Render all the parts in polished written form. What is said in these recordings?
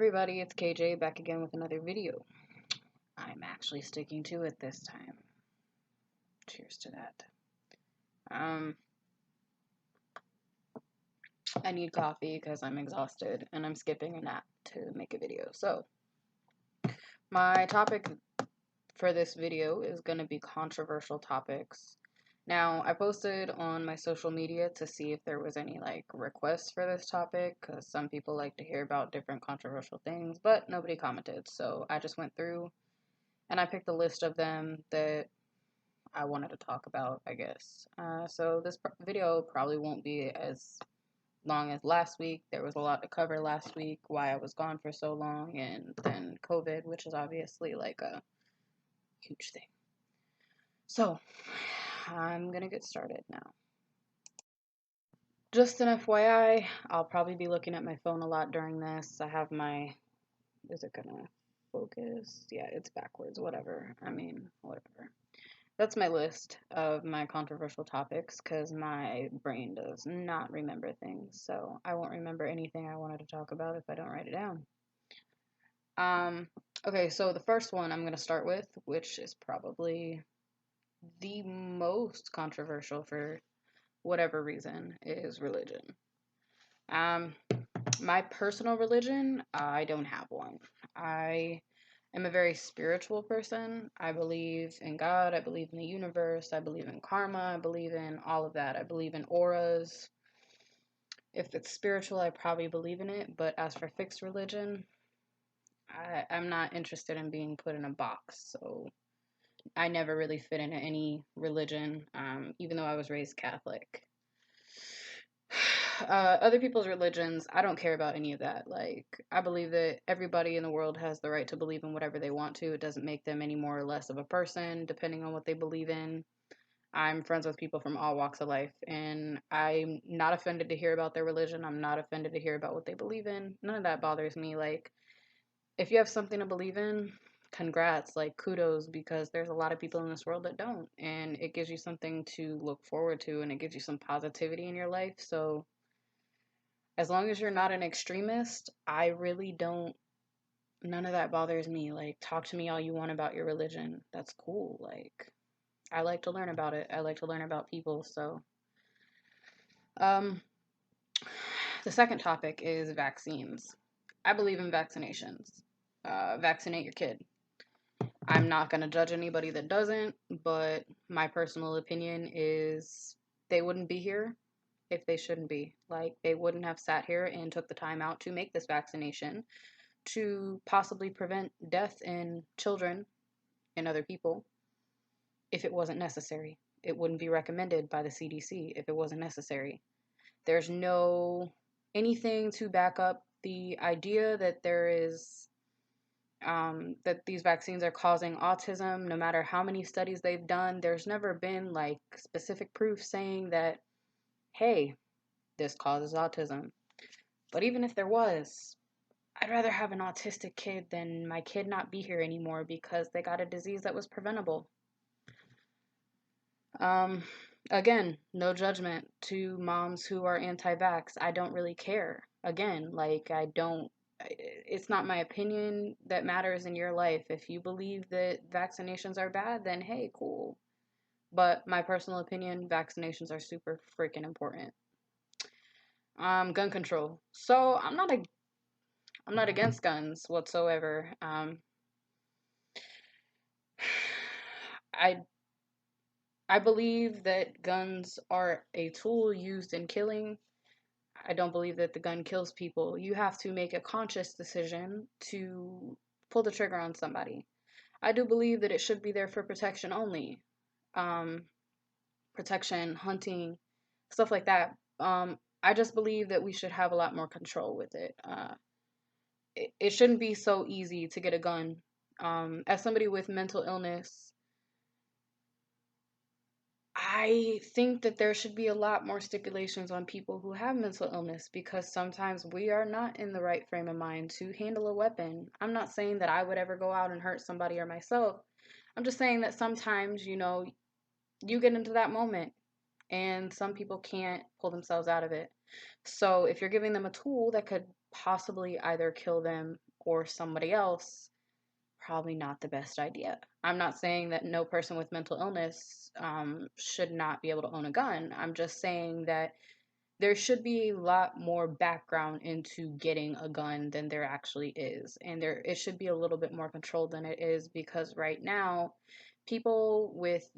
everybody, it's KJ back again with another video. I'm actually sticking to it this time. Cheers to that. I need coffee because I'm exhausted and I'm skipping a nap to make a video. So, my topic for this video is going to be controversial topics. Now, I posted on my social media to see if there was any requests for this topic because some people like to hear about different controversial things, but nobody commented. So, I just went through and I picked a list of them that I wanted to talk about, I guess. So this video probably won't be as long as last week. There was a lot to cover last week, why I was gone for so long, and then COVID, which is obviously like a huge thing. So I'm gonna get started now. Just an FYI, I'll probably be looking at my phone a lot during this. I have my, is it gonna focus? Yeah, it's backwards, whatever. I mean, whatever. That's my list of my controversial topics because my brain does not remember things. So I won't remember anything I wanted to talk about if I don't write it down. Okay, so the first one I'm going to start with, which is probably the most controversial for whatever reason, is religion. My personal religion, I don't have one. I am a very spiritual person. I believe in God. I believe in the universe. I believe in karma. I believe in all of that. I believe in auras. If it's spiritual, I probably believe in it. But as for fixed religion, I'm not interested in being put in a box. So I never really fit into any religion, even though I was raised Catholic. Other people's religions, I don't care about any of that. I believe that everybody in the world has the right to believe in whatever they want to. It doesn't make them any more or less of a person, depending on what they believe in. I'm friends with people from all walks of life, and I'm not offended to hear about their religion. I'm not offended to hear about what they believe in. None of that bothers me. If you have something to believe in, congrats, kudos, because there's a lot of people in this world that don't, and it gives you something to look forward to, and it gives you some positivity in your life. So as long as you're not an extremist, I really don't, none of that bothers me. Talk to me all you want about your religion. That's cool. I like to learn about it. I like to learn about people. So, the second topic is vaccines. I believe in vaccinations. Vaccinate your kid. I'm not going to judge anybody that doesn't, but my personal opinion is they wouldn't be here if they shouldn't be. They wouldn't have sat here and took the time out to make this vaccination to possibly prevent death in children and other people if it wasn't necessary. It wouldn't be recommended by the CDC if it wasn't necessary. There's no anything to back up the idea that there is that these vaccines are causing autism. No matter how many studies they've done, there's never been specific proof saying that, hey, this causes autism. But even if there was, I'd rather have an autistic kid than my kid not be here anymore because they got a disease that was preventable. Again, no judgment to moms who are anti-vax. I don't really care. Again, it's not my opinion that matters in your life. If you believe that vaccinations are bad, then hey, cool. But my personal opinion, vaccinations are super freaking important. Gun control. So I'm not against guns whatsoever. I believe that guns are a tool used in killing. I don't believe that the gun kills people. You have to make a conscious decision to pull the trigger on somebody. I do believe that it should be there for protection only. Protection, hunting, stuff like that. I just believe that we should have a lot more control with it. It shouldn't be so easy to get a gun. As somebody with mental illness, I think that there should be a lot more stipulations on people who have mental illness because sometimes we are not in the right frame of mind to handle a weapon. I'm not saying that I would ever go out and hurt somebody or myself. I'm just saying that sometimes, you get into that moment and some people can't pull themselves out of it. So if you're giving them a tool that could possibly either kill them or somebody else, probably not the best idea. I'm not saying that no person with mental illness should not be able to own a gun. I'm just saying that there should be a lot more background into getting a gun than there actually is. And it should be a little bit more controlled than it is, because right now, people with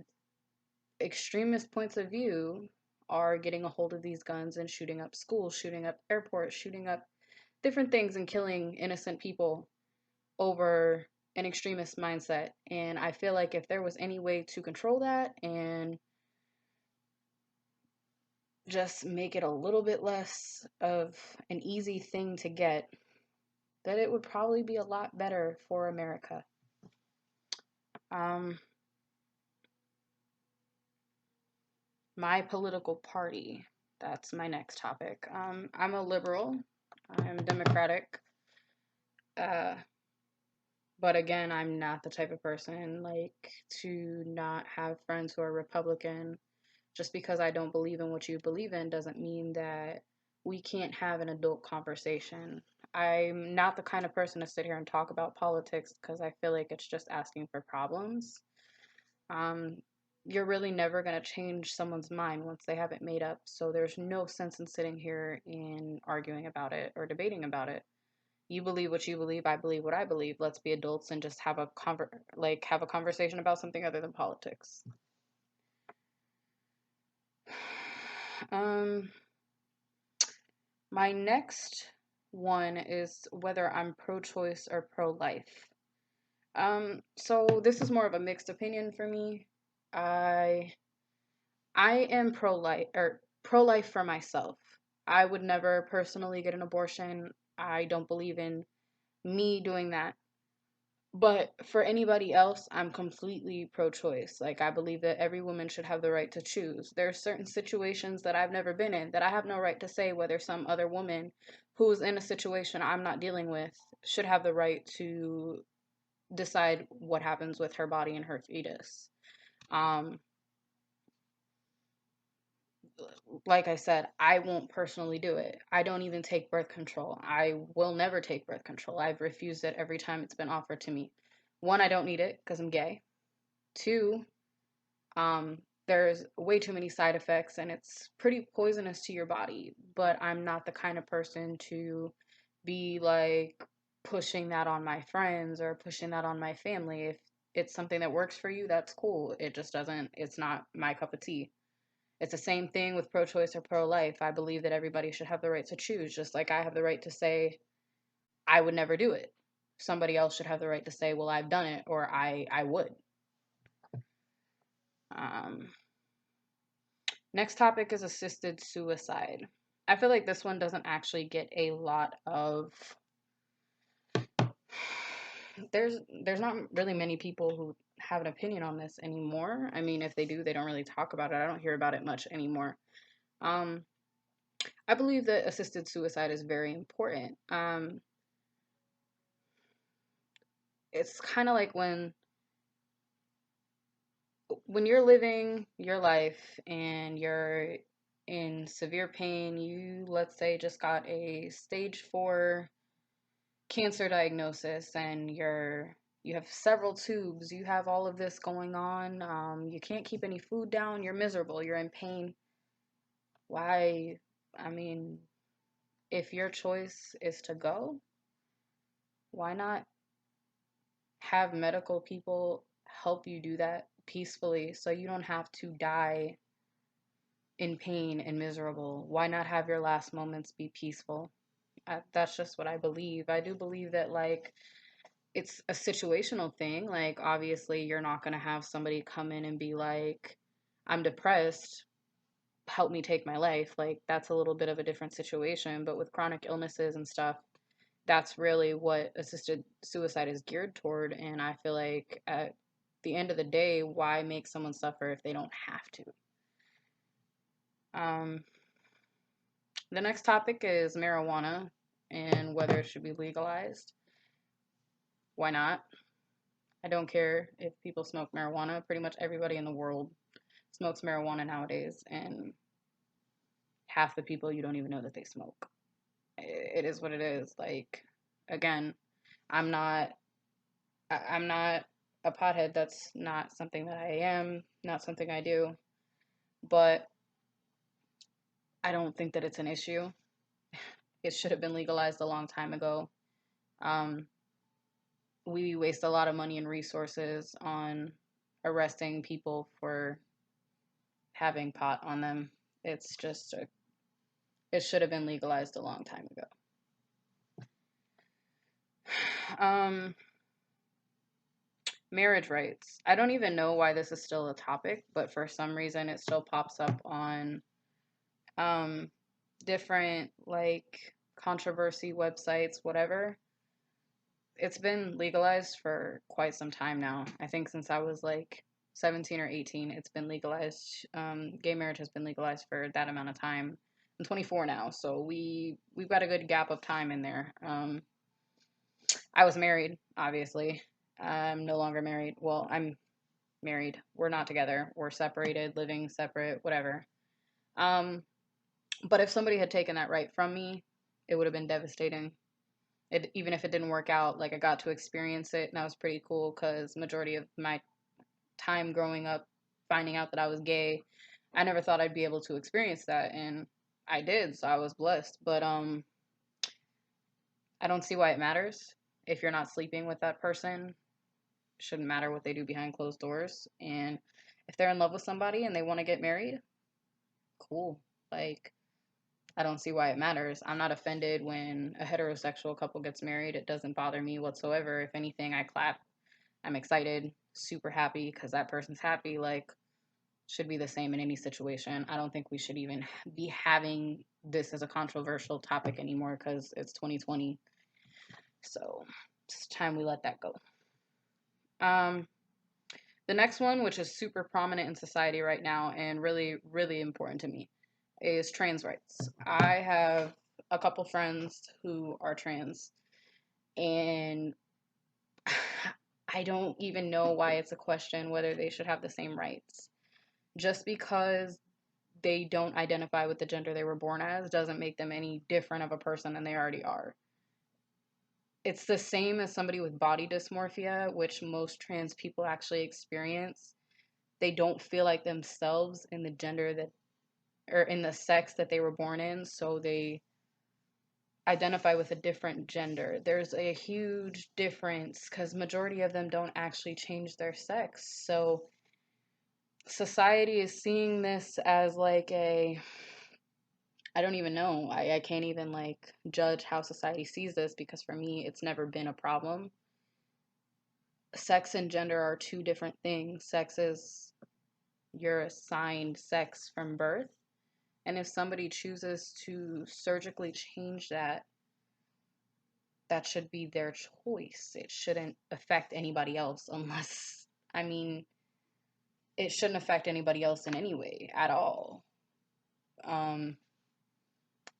extremist points of view are getting a hold of these guns and shooting up schools, shooting up airports, shooting up different things and killing innocent people over an extremist mindset. And I feel like if there was any way to control that and just make it a little bit less of an easy thing to get, that it would probably be a lot better for America. My political party, that's my next topic. I'm a liberal. I'm Democratic. Uh, but again, I'm not the type of person like to not have friends who are Republican. Just because I don't believe in what you believe in doesn't mean that we can't have an adult conversation. I'm not the kind of person to sit here and talk about politics because I feel like it's just asking for problems. Um, you're really never going to change someone's mind once they have it made up. So there's no sense in sitting here and arguing about it or debating about it. You believe what you believe, I believe what I believe. Let's be adults and just have a have a conversation about something other than politics. My next one is whether I'm pro-choice or pro-life. So this is more of a mixed opinion for me. I am pro-life for myself. I would never personally get an abortion. I don't believe in me doing that. But for anybody else, I'm completely pro-choice. Like, I believe that every woman should have the right to choose. There are certain situations that I've never been in that I have no right to say whether some other woman who's in a situation I'm not dealing with should have the right to decide what happens with her body and her fetus. Like I said, I won't personally do it. I don't even take birth control. I will never take birth control. I've refused it every time it's been offered to me. One, I don't need it because I'm gay. Two, there's way too many side effects and it's pretty poisonous to your body. But I'm not the kind of person to be like pushing that on my friends or pushing that on my family. If it's something that works for you, that's cool. It just doesn't, it's not my cup of tea. It's the same thing with pro-choice or pro-life. I believe that everybody should have the right to choose, just like I have the right to say I would never do it. Somebody else should have the right to say, well, I've done it, or I would. Next topic is assisted suicide. I feel like this one doesn't actually get a lot of. There's not really many people who have an opinion on this anymore. I mean, if they do, they don't really talk about it. I don't hear about it much anymore. I believe that assisted suicide is very important. It's kind of like when you're living your life and you're in severe pain, you, let's say, just got a stage 4 cancer diagnosis and you have several tubes, you have all of this going on, you can't keep any food down, you're miserable, you're in pain. Why? I mean, if your choice is to go, why not have medical people help you do that peacefully so you don't have to die in pain and miserable? Why not have your last moments be peaceful? That's just what I believe. I do believe that, like, it's a situational thing. Like, obviously, you're not going to have somebody come in and be like, I'm depressed, help me take my life. Like, that's a little bit of a different situation. But with chronic illnesses and stuff, that's really what assisted suicide is geared toward. And I feel like at the end of the day, why make someone suffer if they don't have to? The next topic is marijuana and whether it should be legalized. Why not? I don't care if people smoke marijuana. Pretty much everybody in the world smokes marijuana nowadays, and half the people you don't even know that they smoke. It is what it is. Like, again, I'm not I'm not a pothead. That's not something that I am, not something I do. But I don't think that it's an issue. It should have been legalized a long time ago. Um, we waste a lot of money and resources on arresting people for having pot on them. It's just it should have been legalized a long time ago. Um, marriage rights. I don't even know why this is still a topic, but for some reason it still pops up on um, different like controversy websites, whatever. It's been legalized for quite some time now. I think since I was like 17 or 18, it's been legalized. Gay marriage has been legalized for that amount of time. I'm 24 now, so we've got a good gap of time in there. I was married, obviously. I'm no longer married. Well, I'm married. We're not together. We're separated, living separate, whatever. Um, but if somebody had taken that right from me, it would have been devastating. It, even if it didn't work out, like I got to experience it, and that was pretty cool because majority of my time growing up, finding out that I was gay, I never thought I'd be able to experience that, and I did, so I was blessed. But I don't see why it matters if you're not sleeping with that person. Shouldn't matter what they do behind closed doors. And if they're in love with somebody and they want to get married, cool. Like, I don't see why it matters. I'm not offended when a heterosexual couple gets married. It doesn't bother me whatsoever. If anything, I clap. I'm excited, super happy because that person's happy. Like, should be the same in any situation. I don't think we should even be having this as a controversial topic anymore because it's 2020. So it's time we let that go. Um, the next one, which is super prominent in society right now and really, really important to me, is trans rights. I have a couple friends who are trans, and I don't even know why it's a question whether they should have the same rights. Just because they don't identify with the gender they were born as doesn't make them any different of a person than they already are. It's the same as somebody with body dysmorphia, which most trans people actually experience. They don't feel like themselves in the gender that, or in the sex that they were born in, so they identify with a different gender. There's a huge difference because majority of them don't actually change their sex. So society is seeing this as like a, I don't even know. I can't even like judge how society sees this because for me it's never been a problem. Sex and gender are two different things. Sex is your assigned sex from birth. And if somebody chooses to surgically change that, that should be their choice. It shouldn't affect anybody else unless, I mean, it shouldn't affect anybody else in any way at all. Um,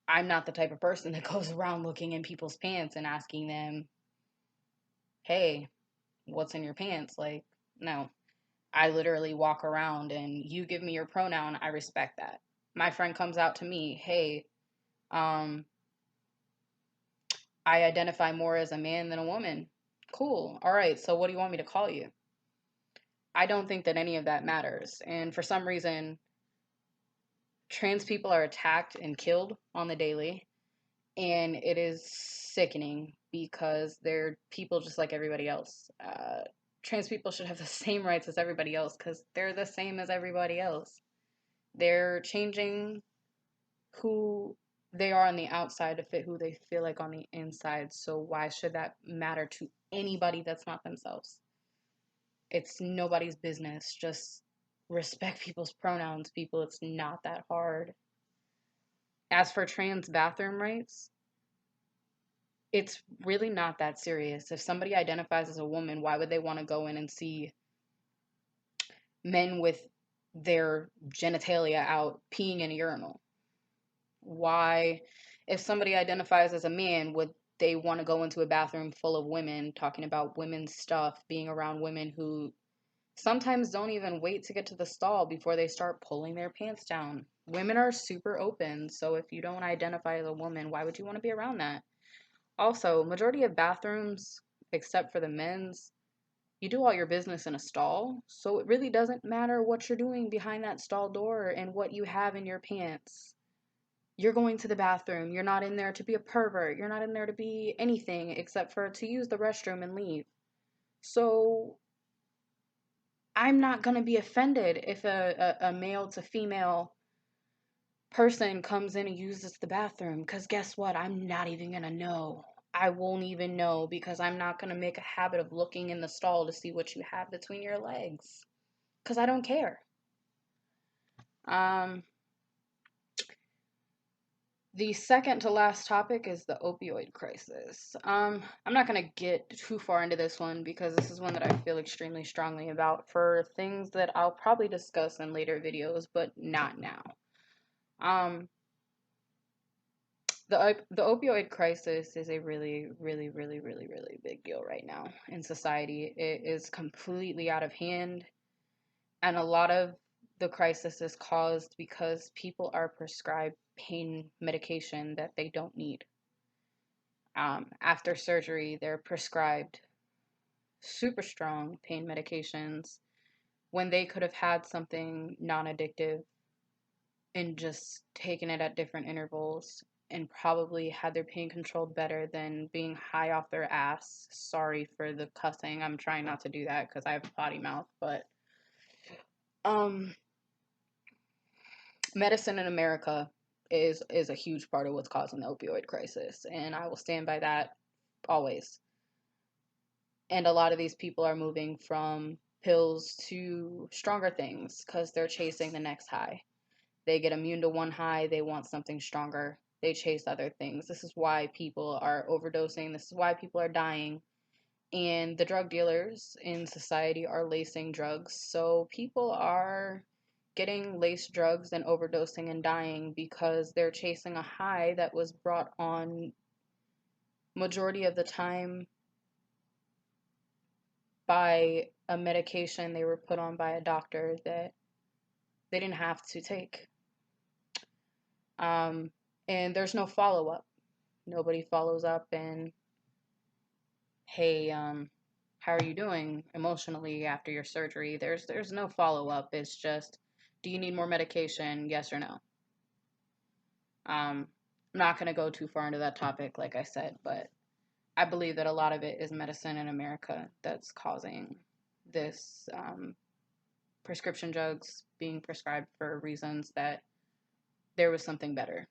I'm not the type of person that goes around looking in people's pants and asking them, hey, what's in your pants? Like, no. I literally walk around and you give me your pronoun, I respect that. My friend comes out to me, hey, um, I identify more as a man than a woman. Cool. All right. So what do you want me to call you? I don't think that any of that matters. And for some reason, trans people are attacked and killed on the daily. And it is sickening because they're people just like everybody else. Trans people should have the same rights as everybody else because they're the same as everybody else. They're changing who they are on the outside to fit who they feel like on the inside. So why should that matter to anybody that's not themselves? It's nobody's business. Just respect people's pronouns, people. It's not that hard. As for trans bathroom rights, it's really not that serious. If somebody identifies as a woman, why would they want to go in and see men with their genitalia out peeing in a urinal? Why, if somebody identifies as a man, would they want to go into a bathroom full of women talking about women's stuff, being around women who sometimes don't even wait to get to the stall before they start pulling their pants down? Women are super open, so if you don't identify as a woman, why would you want to be around that? Also, majority of bathrooms except for the men's, you do all your business in a stall, so it really doesn't matter what you're doing behind that stall door and what you have in your pants. You're going to the bathroom. You're not in there to be a pervert. You're not in there to be anything except for to use the restroom and leave. So I'm not going to be offended if a male to female person comes in and uses the bathroom, because guess what? I'm not even going to know. I won't even know because I'm not going to make a habit of looking in the stall to see what you have between your legs because I don't care. The second to last topic is the opioid crisis. I'm not going to get too far into this one because this is one that I feel extremely strongly about for things that I'll probably discuss in later videos, but not now. The opioid crisis is a really, really, really, really, really big deal right now in society. It is completely out of hand, and a lot of the crisis is caused because people are prescribed pain medication that they don't need. After surgery, they're prescribed super strong pain medications when they could have had something non-addictive and just taken it at different intervals and probably had their pain controlled better than being high off their ass. Sorry for the cussing. I'm trying not to do that because I have a potty mouth, but medicine in America is a huge part of what's causing the opioid crisis, and I will stand by that always. And a lot of these people are moving from pills to stronger things because they're chasing the next high. They get immune to one high, they want something stronger. They chase other things. This is why people are overdosing. This is why people are dying. And the drug dealers in society are lacing drugs. So people are getting laced drugs and overdosing and dying because they're chasing a high that was brought on majority of the time by a medication they were put on by a doctor that they didn't have to take. And there's no follow-up. Nobody follows up and, hey, how are you doing emotionally after your surgery? There's no follow-up. It's just, do you need more medication? Yes or no? I'm not going to go too far into that topic, like I said, but I believe that a lot of it is medicine in America that's causing this prescription drugs being prescribed for reasons that there was something better.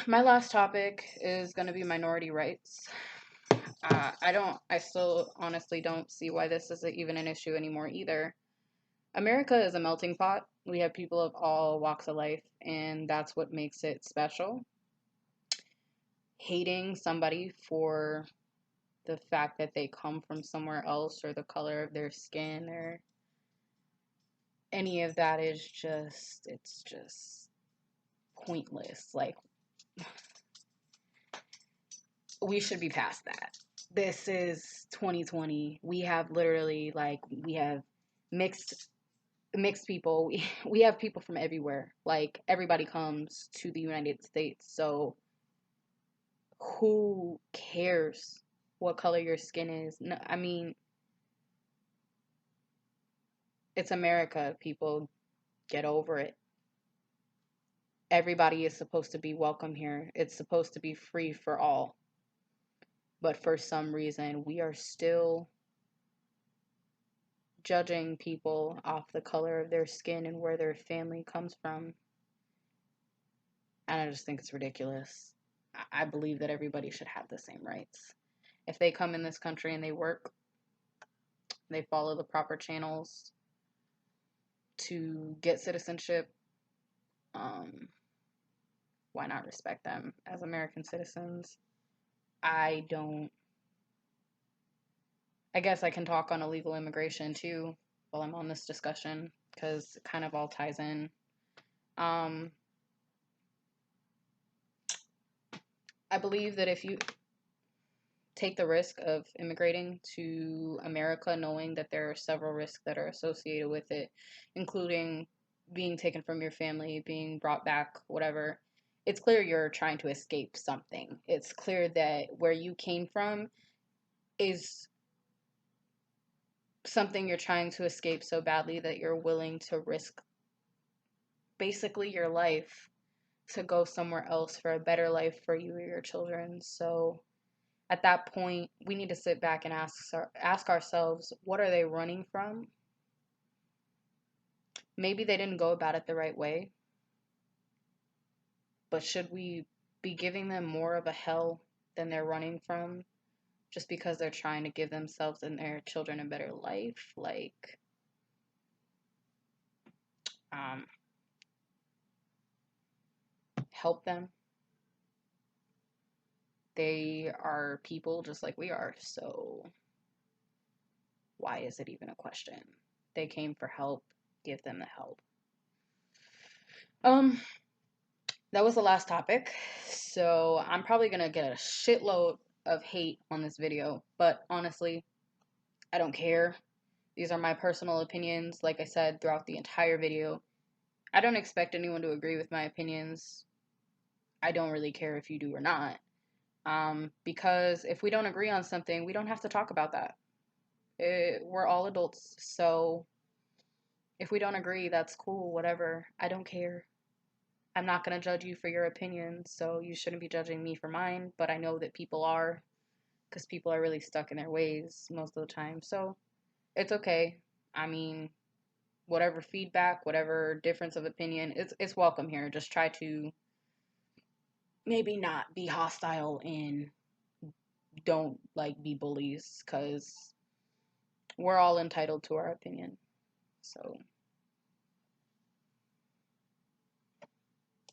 My last topic is going to be minority rights. I still honestly don't see why this is even an issue anymore either. America is a melting pot. We have people of all walks of life, and that's what makes it special. Hating somebody for the fact that they come from somewhere else or the color of their skin or any of that is just, it's just pointless. Like, we should be past that. This is 2020. We have literally, like, we have mixed people. We have people from everywhere. Like, everybody comes to the United States. So who cares what color your skin is? No, I mean, it's America, people. Get over it. Everybody is supposed to be welcome here. It's supposed to be free for all. But for some reason, we are still judging people off the color of their skin and where their family comes from. And I just think it's ridiculous. I believe that everybody should have the same rights. If they come in this country and they work, they follow the proper channels to get citizenship, why not respect them as American citizens? I guess I can talk on illegal immigration too while I'm on this discussion because it kind of all ties in. I believe that if you take the risk of immigrating to America, knowing that there are several risks that are associated with it, including being taken from your family, being brought back, whatever, it's clear you're trying to escape something. It's clear that where you came from is something you're trying to escape so badly that you're willing to risk basically your life to go somewhere else for a better life for you or your children. So at that point, we need to sit back and ask ourselves, what are they running from? Maybe they didn't go about it the right way, but should we be giving them more of a hell than they're running from just because they're trying to give themselves and their children a better life? Like, um, help them. They are people just like we are, so why is it even a question? They came for help, give them the help. Um, that was the last topic. So I'm probably gonna get a shitload of hate on this video, but honestly, I don't care. These are my personal opinions, like I said throughout the entire video. I don't expect anyone to agree with my opinions. I don't really care if you do or not. Because if we don't agree on something, we don't have to talk about that. We're all adults, so if we don't agree, that's cool, whatever. I don't care. I'm not going to judge you for your opinion, so you shouldn't be judging me for mine, but I know that people are, because people are really stuck in their ways most of the time, so it's okay. I mean, whatever feedback, whatever difference of opinion, it's welcome here. Just try to maybe not be hostile and don't, like, be bullies, because we're all entitled to our opinion, so...